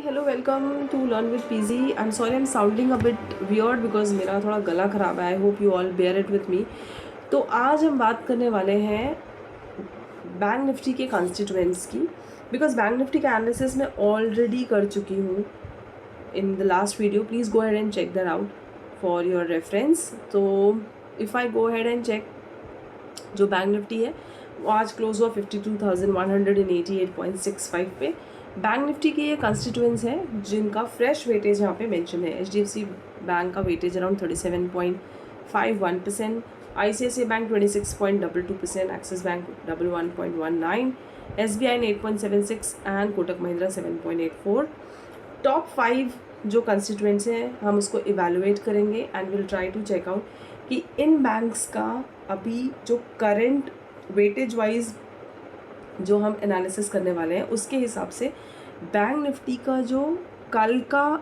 Hello welcome to learn with PG. I am sorry I am sounding a bit weird because मेरा थोड़ा गला ख़राब है। आई होप यू ऑल बेयर इट विथ मी। तो आज हम बात करने वाले हैं बैंक निफ्टी के कॉन्स्टिट्यूएंट्स की, बिकॉज बैंक निफ्टी का एनालिसिस मैं ऑलरेडी कर चुकी हूँ in the last video. Please go ahead and check that out for your reference. तो if I go ahead and check, जो बैंक निफ्टी है वो आज क्लोज हुआ 52,188.65 पे। बैंक निफ्टी के ये कंस्टिट्यूएंट्स हैं जिनका फ्रेश वेटेज यहाँ पे मेंशन है। HDFC बैंक का weightage around 37.51%, ICICI bank 26.22%, axis bank 11.19, SBI ने 8.76 एंड कोटक महिंद्रा 7.84। टॉप 5 जो कंस्टिट्यूएंट्स हैं हम उसको इवेलुएट करेंगे and will try to check out कि इन बैंक्स का अभी जो करंट वेटेज वाइज जो हम एनालिसिस करने वाले हैं उसके हिसाब से बैंक निफ्टी का जो कल का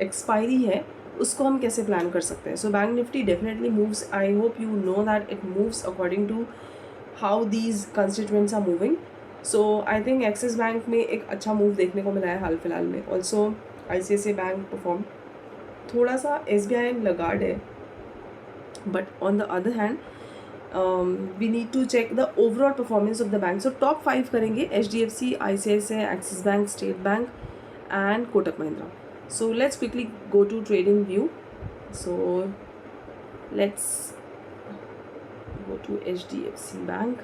एक्सपायरी है उसको हम कैसे प्लान कर सकते हैं। So Bank Nifty definitely moves, I hope you know that it moves according to how these constituents are moving. So I think Axis Bank में एक अच्छा मूव देखने को मिला है हाल फिलहाल में। ऑल्सो ICICI बैंक परफॉर्म, थोड़ा सा SBI लगार्ड है, but on the other hand we need to check the overall performance of the bank. So top 5 करेंगे HDFC, ICICI, Axis Bank, State Bank and Kotak Mahindra. So let's quickly go to trading view. So let's go to HDFC Bank.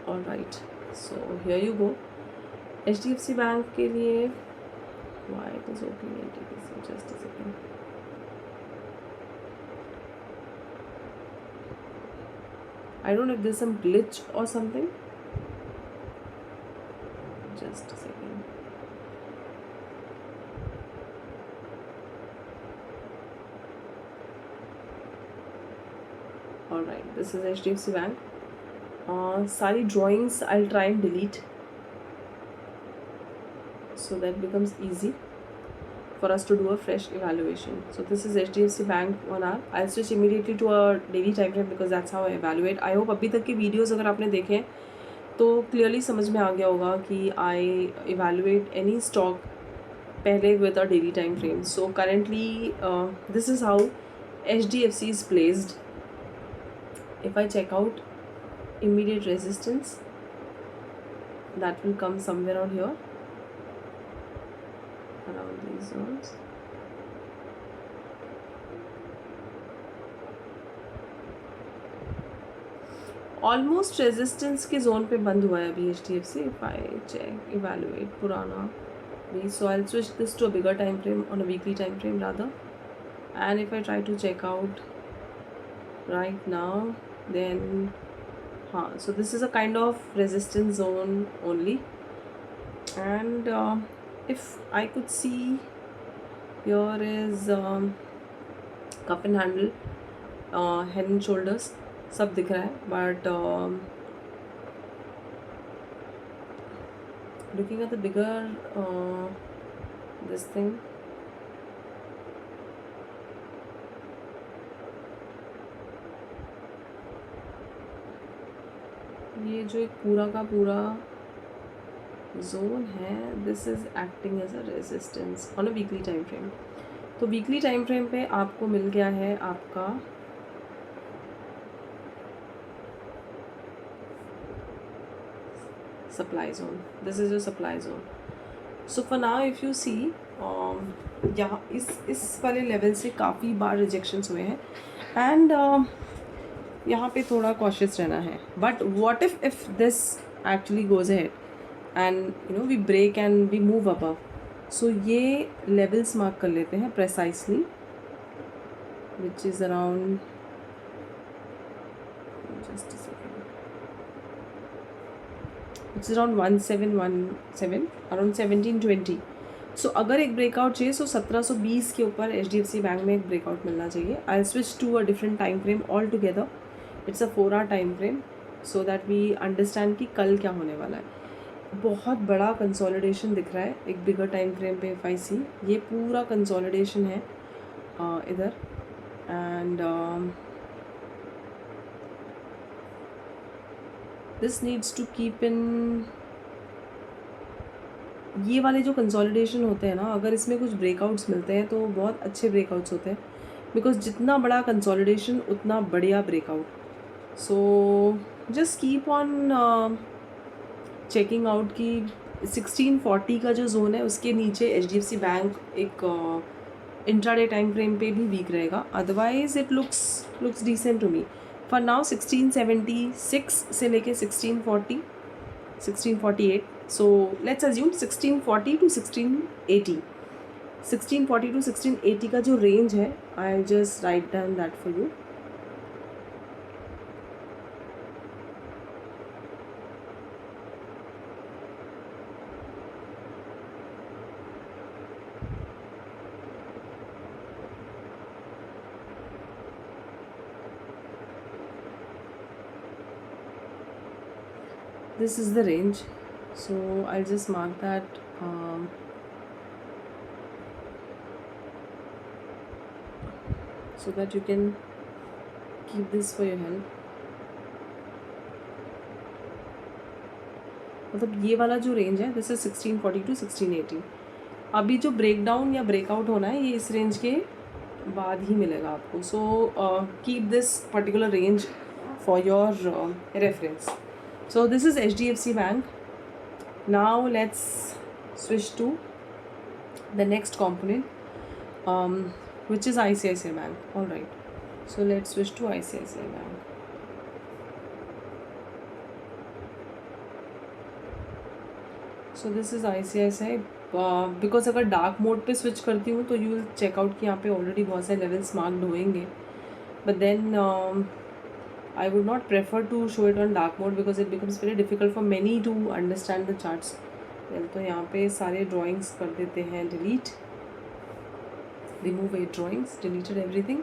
All right, so here you go. HDFC bank के लिए why it is opening NTPC, just a second. I don't know if there's some glitch or something. Just a second. All right, this is HDFC Bank. सारी drawings I'll try and delete so that becomes easy for us to do a fresh evaluation. So this is HDFC Bank 1 hour. I'll switch immediately to a daily time frame because that's how I evaluate. I hope अभी तक के videos अगर आपने देखे हैं तो clearly समझ में आ गया होगा कि I evaluate any stock पहले with a daily time frame. So currently this is how HDFC is placed. If I check out immediate resistance, that will come somewhere on here around these zones. Almost resistance के zone पे बंद हुआ है अभी HDFC. If I check evaluate पुराना भी, so I switch this to a bigger time frame on a weekly time frame rather. And if I try to check out right now then हाँ, so this is a kind of resistance zone only. And if I could see here is cup and handle, head and shoulders सब दिख रहा है, but looking at the bigger this thing, ये जो एक पूरा का पूरा जोन है this is acting as a resistance on a weekly time frame. तो वीकली टाइम फ्रेम पे आपको मिल गया है आपका supply zone. This is your supply zone. So for now if you see यहाँ इस वाले लेवल से काफ़ी बार रिजेक्शंस हुए हैं एंड यहाँ पे थोड़ा कॉशियस रहना है. But what if this actually goes ahead and you know we break and we move above. So ये लेवल्स मार्क कर लेते हैं precisely, which is around just a second, which is around 1717, around 1720. So अगर एक breakout चाहिए सो 1720 के ऊपर HDFC bank में एक ब्रेकआउट मिलना चाहिए. I switch to a different time frame all together. It's a 4 hour time frame so that we understand कि कल क्या होने वाला है. बहुत बड़ा कंसोलिडेशन दिख रहा है एक बिगर टाइम फ्रेम पे. इफ आई सी, ये पूरा कंसोलिडेशन है इधर and this needs to keep in, ये वाले जो कंसोलिडेशन होते हैं ना, अगर इसमें कुछ ब्रेकआउट्स मिलते हैं तो बहुत अच्छे ब्रेकआउट्स होते हैं, बिकॉज जितना बड़ा कंसोलिडेशन उतना बढ़िया breakout. So just keep on checking out की 1640 का जो जोन है उसके नीचे HDFC बैंक एक इंट्राडे टाइम फ्रेम पे भी वीक रहेगा. Otherwise it looks decent to me. For now 1676 से लेके 1640 1648. So let's assume 1640 to 1680. 1640 to 1680 का जो रेंज है, I just write down that for you. This is the range, so I'll just mark that so that you can keep this for your help. मतलब ये वाला जो range है, this is 1640 to 1680. अभी जो ब्रेकडाउन या breakout होना है ये इस रेंज के बाद ही मिलेगा आपको. So keep this particular range for your reference. So this is HDFC Bank. Now let's switch to the next component, which is ICICI Bank. All right. So let's switch to ICICI Bank. So this is ICICI. Because अगर dark mode पे switch करती हूँ तो you will checkout कि यहाँ पे already बहुत सारे लेवल्स मार्क्ड होएंगे. But then I would not prefer to show it on dark mode because it becomes very difficult for many to understand the charts. Well, तो यहाँ पे सारे drawings कर देते हैं delete, remove 8 drawings, deleted everything.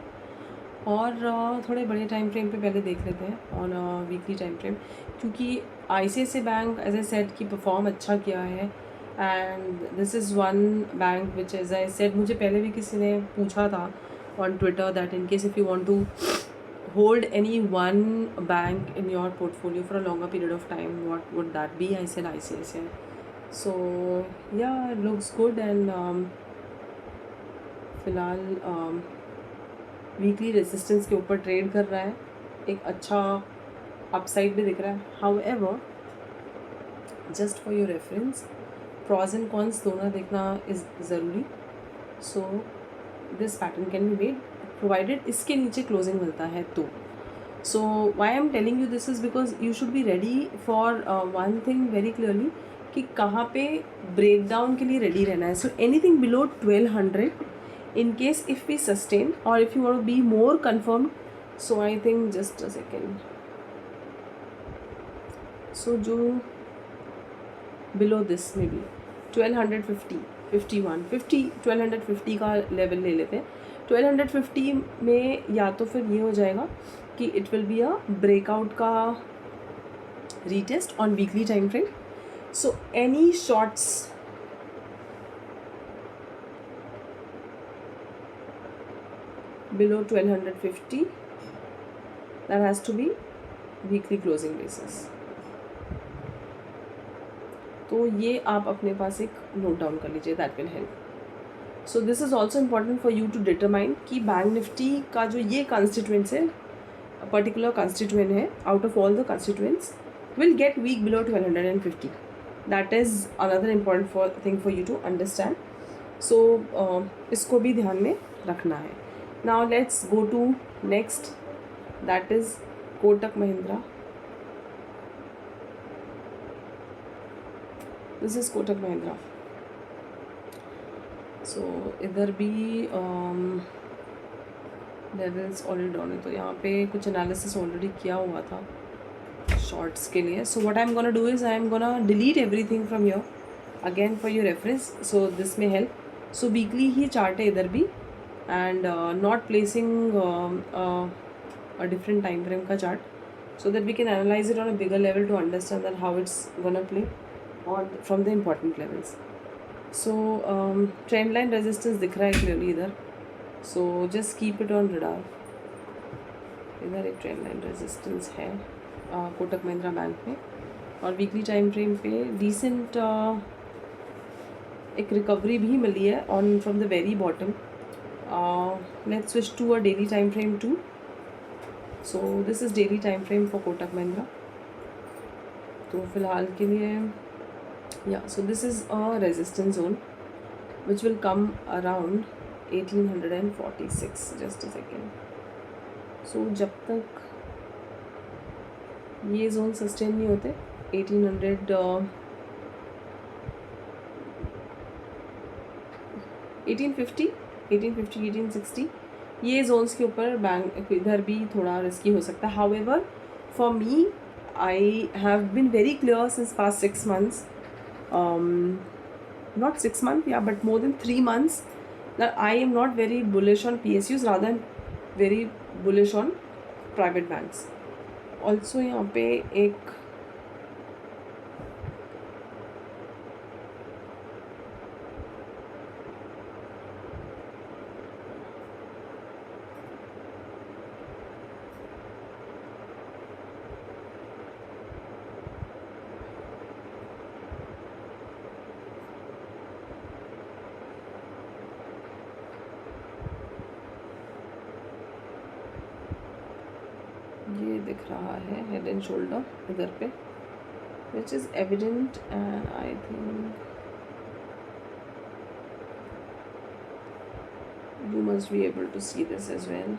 और थोड़े बड़े टाइम फ्रेम पे पहले देख लेते हैं ऑन वीकली टाइम फ्रेम, क्योंकि ICICI bank as I said की परफॉर्म अच्छा किया है. And this is one bank which as I said, मुझे पहले भी किसी ने पूछा था on Twitter that in case if you want to hold any one bank in your portfolio for a longer period of time, what would that be? I said ICICI. So yeah, it looks good. And फिलहाल weekly resistance के ऊपर trade कर रहा है, एक अच्छा upside भी दिख रहा है. However, just for your reference, pros and cons दोनों देखना इज़ ज़रूरी. So this pattern can be made provided इसके नीचे क्लोजिंग मिलता है तो. So why I am telling you this is because you should be ready for one thing very clearly कि कहाँ पे ब्रेक डाउन के लिए रेडी रहना है. So anything below 1200 in case if we sustain और if you want to be more confirmed. So I think just a second. So जो below this में भी 1250 51 50 1250 का लेवल ले लेते हैं. 1250 में या तो फिर ये हो जाएगा कि it will be a breakout का retest on weekly time frame. So any shorts below 1250 that has to be weekly closing basis. तो ये आप अपने पास एक नोट डाउन कर लीजिए, that will help. So this is also important for you to determine कि bank Nifty का जो ये कंस्टिट्यूएंट्स है, पर्टिकुलर कंस्टिट्यूएंट है out of all the constituents, will get weak below 1250. That is another important thing for you to understand. So इसको भी ध्यान में रखना है. Now let's go to next, that is Kotak Mahindra. This is Kotak Mahindra. So इधर भी levels already down है, तो यहाँ पे कुछ एनालिसिस ऑलरेडी किया हुआ था शॉर्ट्स के लिए. So what I am gonna do is I am gonna delete everything from your again for your reference. So this में हेल्प. सो वीकली ही चार्ट है इधर भी, and not placing a different time frame का chart, so that we can analyze it on a bigger level to understand that how it's gonna play on from the important levels. So trend line resistance दिख रहा है clearly इधर, so just keep it on radar. इधर एक trend line resistance है. Kotak Mahindra bank में। और weekly time frame पे रिसेंट एक रिकवरी भी मिली है on from the very bottom. Let's switch to a daily time frame too. So this is daily time frame for Kotak Mahindra. तो फिलहाल के लिए या so this is a resistance zone which will come around 1846. Just a second. So जब तक ये zone sustain नहीं होते 1800 1850 1850 1860 ये जोन्स के ऊपर बैंक इधर भी थोड़ा रिस्की हो सकता है। However for me I have been very clear since past 6 months, not 6 months, yeah, but more than 3 months, that I am not very bullish on PSUs, rather than very bullish on private banks. Also यहाँ पे एक ये दिख रहा है head and shoulder इधर पे, which is evident and I think you must be able to see this as well.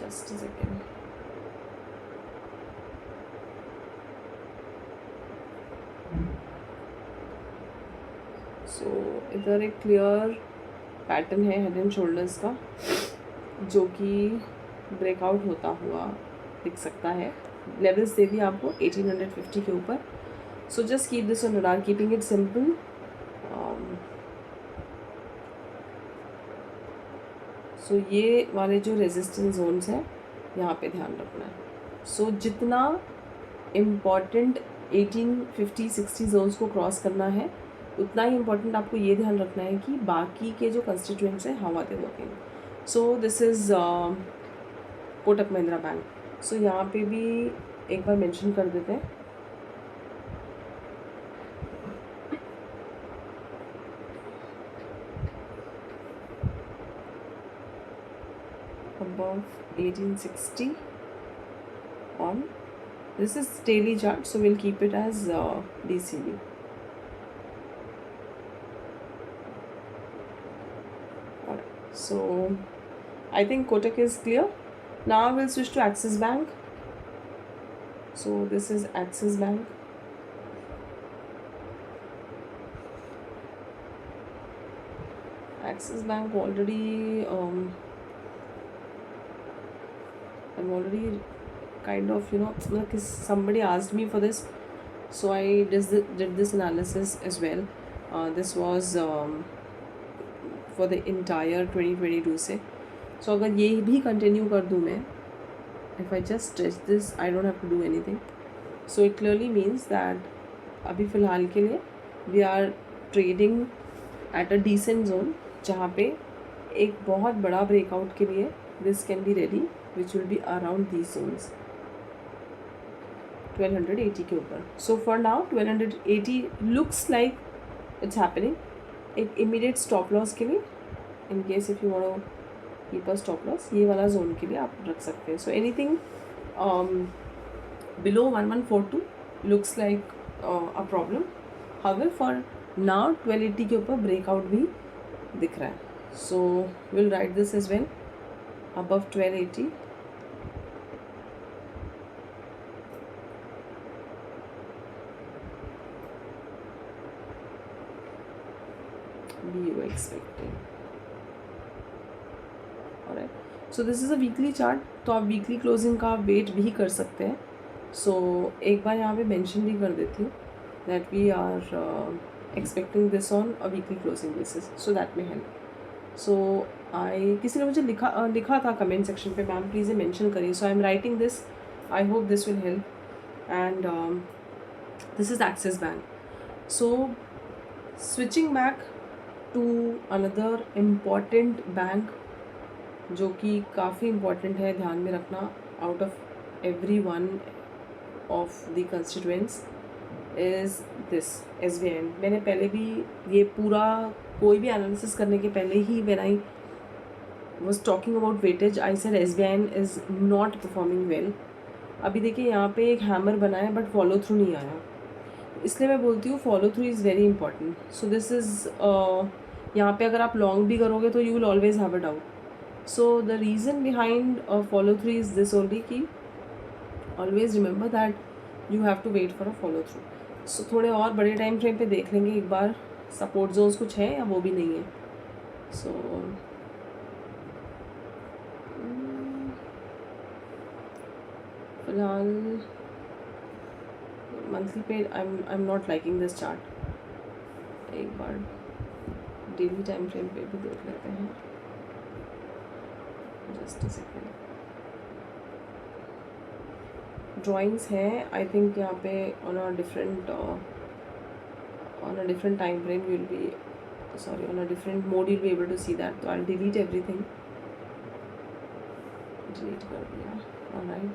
Just a second. So इधर एक क्लियर पैटर्न है हेड एंड शोल्डर्स का जो कि ब्रेकआउट होता हुआ दिख सकता है। लेवल्स दे दिए आपको 1850 के ऊपर। So just keep this on radar, keeping it simple. So ये वाले जो रेजिस्टेंस जोन्स हैं यहाँ पे ध्यान रखना है। सो जितना इम्पॉर्टेंट 1850-60 जोन्स को क्रॉस करना है उतना ही इम्पॉर्टेंट आपको ये ध्यान रखना है कि बाकी के जो कंस्टिट्यूएंट्स हैं how are they working. So this is Kotak Mahindra bank. So यहाँ पे भी एक बार मेंशन कर देते हैं। Above 1860 on this is daily chart, so we'll keep it as DCB. Alright, so I think Kotak is clear. Now we'll switch to Axis Bank. So this is Axis Bank. Axis Bank already I'm already kind of, like somebody asked me for this, so I did this analysis as well. This was for the entire 2022 से। So अगर ये भी continue कर दूँ मैं, if I just stretch this, I don't have to do anything. So it clearly means that अभी फ़िलहाल के लिए we are trading at a decent zone जहाँ पे एक बहुत बड़ा ब्रेकआउट के लिए this can be ready, which will be around these zones 1280 के ऊपर। So for now 1280 looks like it's happening। एक immediate stop loss के लिए in case if you want to keep a stop loss ये वाला zone के लिए आप रख सकते हैं। So anything below 1142 looks like a problem। However for now 1280 के ऊपर breakout भी दिख रहा है। So we'll write this as well above 1280। be expecting। alright, so this is a weekly chart, तो आप वीकली क्लोजिंग का वेट भी कर सकते हैं। सो एक बार यहाँ पे मेंशन भी कर देती हूँ that we are expecting this on a weekly closing basis, so that may help. So I किसी ने मुझे लिखा था कमेंट सेक्शन पे, मैम प्लीज़ ये मेंशन करिए। So I am writing this I hope this will help. And this is Axis Bank. So switching back to another important bank जो कि काफ़ी इम्पॉर्टेंट है, ध्यान में रखना, out of every one of the constituents is this SBI. मैंने पहले भी ये पूरा कोई भी एनालिसिस करने के पहले ही when I was talking about weightage I said SBI is not performing well. अभी देखिए यहाँ पे एक हैमर बना है बट फॉलो थ्रू नहीं आया, इसलिए मैं बोलती हूँ follow through is very important. So this is यहाँ पे अगर आप लॉन्ग भी करोगे तो you will always have a doubt. So the reason behind follow through is this only कि always remember that you have to wait for a follow through. So थोड़े और बड़े टाइम फ्रेम पे देख लेंगे एक बार सपोर्ट जोन्स कुछ है या वो भी नहीं है. सो फिलहाल मंथली पे आई am not liking this chart. एक बार डेली टाइम फ्रेम पे भी देख लेते हैं. Just a second. ड्राइंग्स हैं आई थिंक यहाँ पे on a different time frame you will be sorry on a different mode you'll be able to see that. So I'll delete everything. Delete कर दिया. Alright.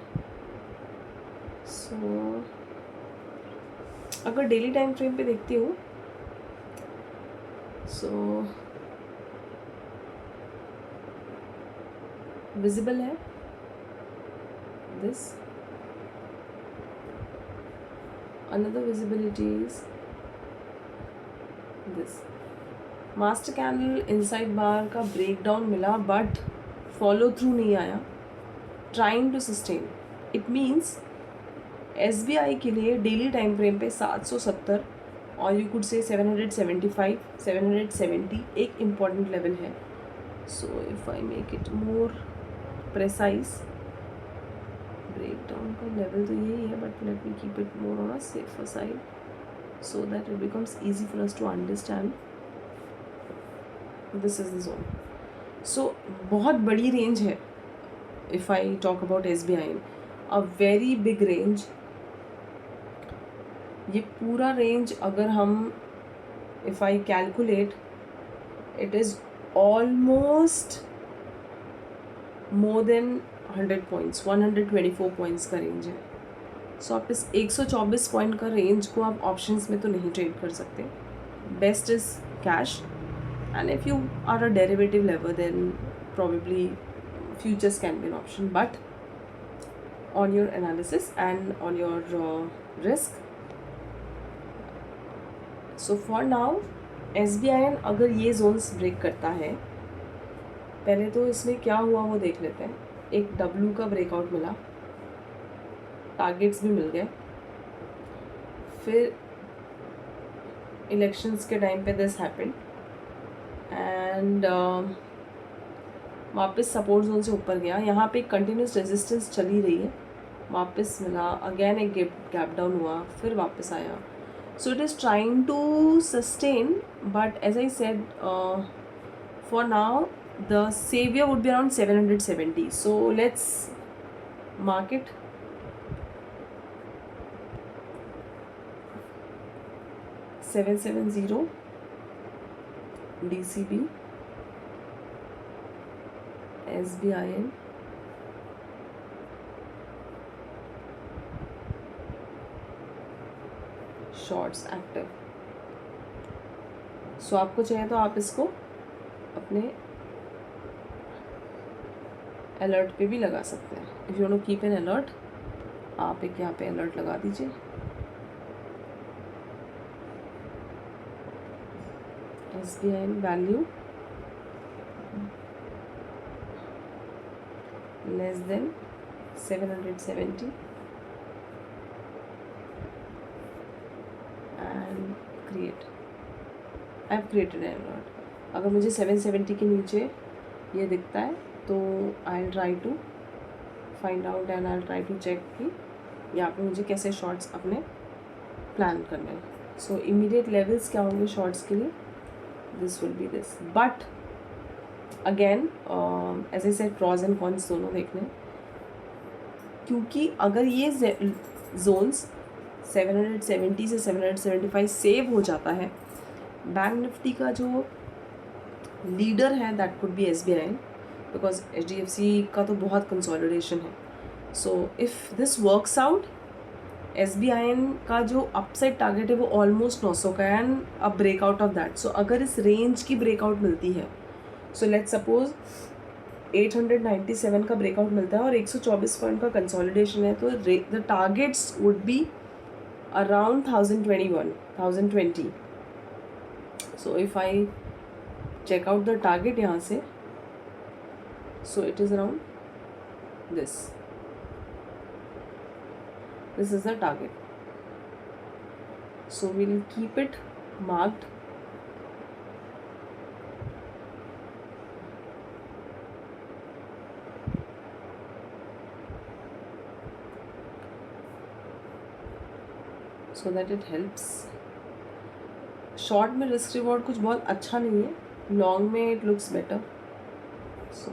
So अगर daily time frame पे देखती हूँ so visible है this. Another visibility is this. Master candle inside bar का breakdown मिला but follow through नहीं आया. Trying to sustain. It means SBI के लिए डेली टाइम फ्रेम पे 770 और यू कुड से 775 770 एक इम्पॉर्टेंट लेवल है. So if I make it more precise, breakdown का लेवल तो यही है but let me keep it more on a safer side so that it becomes easy for us to understand. This is the zone. So बहुत बड़ी range है. If I talk about SBI, a very big range. ये पूरा range अगर हम if I calculate it is almost more than 100 points, 124 points का range है. सो आप इस 124 पॉइंट का रेंज को आप ऑप्शंस में तो नहीं ट्रेड कर सकते. Best is cash. And if you are a derivative level, then probably futures can be an option, but on your analysis and on your risk. So for now SBI अगर ये zones break करता है, पहले तो इसमें क्या हुआ वो देख लेते हैं. एक W का ब्रेकआउट मिला, टारगेट्स भी मिल गए. फिर इलेक्शंस के टाइम पे दिस हैपेंड एंड वापस सपोर्ट जोन से ऊपर गया. यहाँ पे एक कंटिन्यूस रेजिस्टेंस चली रही है, वापस मिला, अगेन एक गैप डाउन हुआ, फिर वापस आया. So it is trying to sustain but as I said for now the saviour would be around 770. So let's mark it. $770 DCB SBI shorts active. So आपको चाहिए तो आप इसको अपने अलर्ट पे भी लगा सकते हैं. If you want to keep an alert, आप एक यहाँ पे अलर्ट लगा दीजिए. SBI value less than 770 and create. I have created an alert. अगर मुझे 770 के नीचे ये दिखता है तो I'll try to find out and I'll try to check कि यहाँ पे मुझे कैसे शॉर्ट्स अपने प्लान करने हैं. सो इमीडिएट लेवल्स क्या होंगे शॉर्ट्स के लिए? This will be this. But again as I said pros and cons दोनों देखने. क्योंकि अगर ये जोन्स 770 से 775 सेव हो जाता है, बैंक निफ्टी का जो लीडर है that could be SBI, because HDFC का तो बहुत कंसोलिडेशन है. So if this works out, SBI का जो अपसाइड टारगेट है वो ऑलमोस्ट 900 का है and a breakout of that. So अगर इस रेंज की ब्रेकआउट मिलती है, सो लेट्स सपोज 897 का ब्रेकआउट मिलता है और 124 पॉइंट का कंसोलिडेशन है, तो the targets would be around 1020. So if I check out the target यहाँ से, so it is around this. This is the target. So we'll keep it marked. So that it helps. Short में risk reward कुछ बहुत अच्छा नहीं है, long में it looks better. So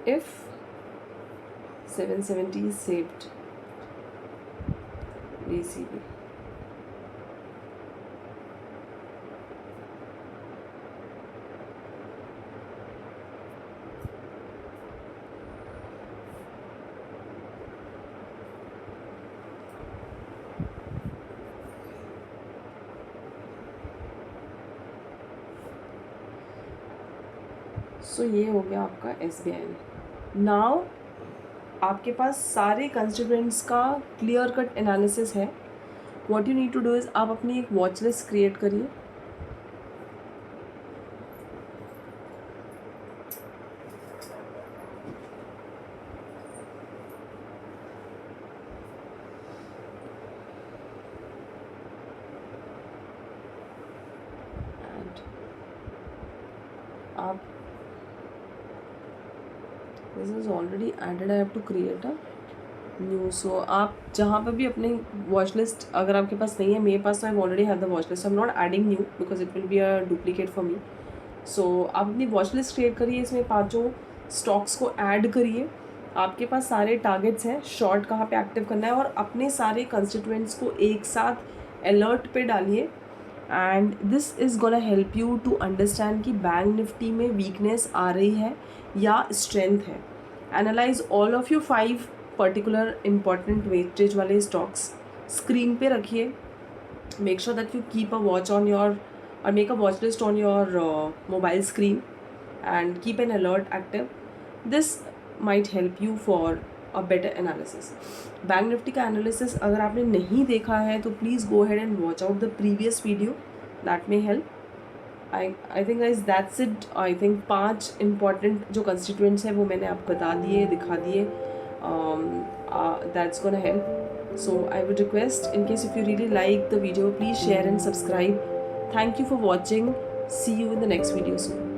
if 770 is saved, DCB. सो ये हो गया आपका SBI. नाउ आपके पास सारे कंस्टिट्यूएंट्स का क्लियर कट एनालिसिस है. What you need to do is, आप अपनी एक वॉच लिस्ट क्रिएट करिए. आप this is already added, I have to create a new. So आप जहाँ पर भी अपने वॉच लिस्ट, अगर आपके पास नहीं है, मेरे पास तो I already have the watch list, I am not adding new because it will be a duplicate for me. So आप अपनी वॉच लिस्ट क्रिएट करिए, इसमें 5 स्टॉक्स को ऐड करिए. आपके पास सारे टारगेट्स हैं, शॉर्ट कहाँ पे एक्टिव करना है, और अपने सारे कंस्टिट्यूएंट्स को एक साथ अलर्ट पे डालिए. And this is gonna help you to understand कि बैंक निफ्टी में वीकनेस आ रही है या स्ट्रेंथ है. Analyse all of you 5 particular important weightage वाले स्टॉक्स, स्क्रीन पे रखिए. Make sure that you keep a watch on your or make a watch list on your mobile screen and keep an alert active. This might help you for a better analysis. Bank Nifty का analysis अगर आपने नहीं देखा है तो please go ahead and watch out the previous video, that may help. I think guys that's it. I think 5 important जो constituents हैं वो मैंने आपको बता दिए, दिखा दिए. That's gonna help. So I would request, in case if you really like the video, please share and subscribe. Thank you for watching. See you in the next video soon.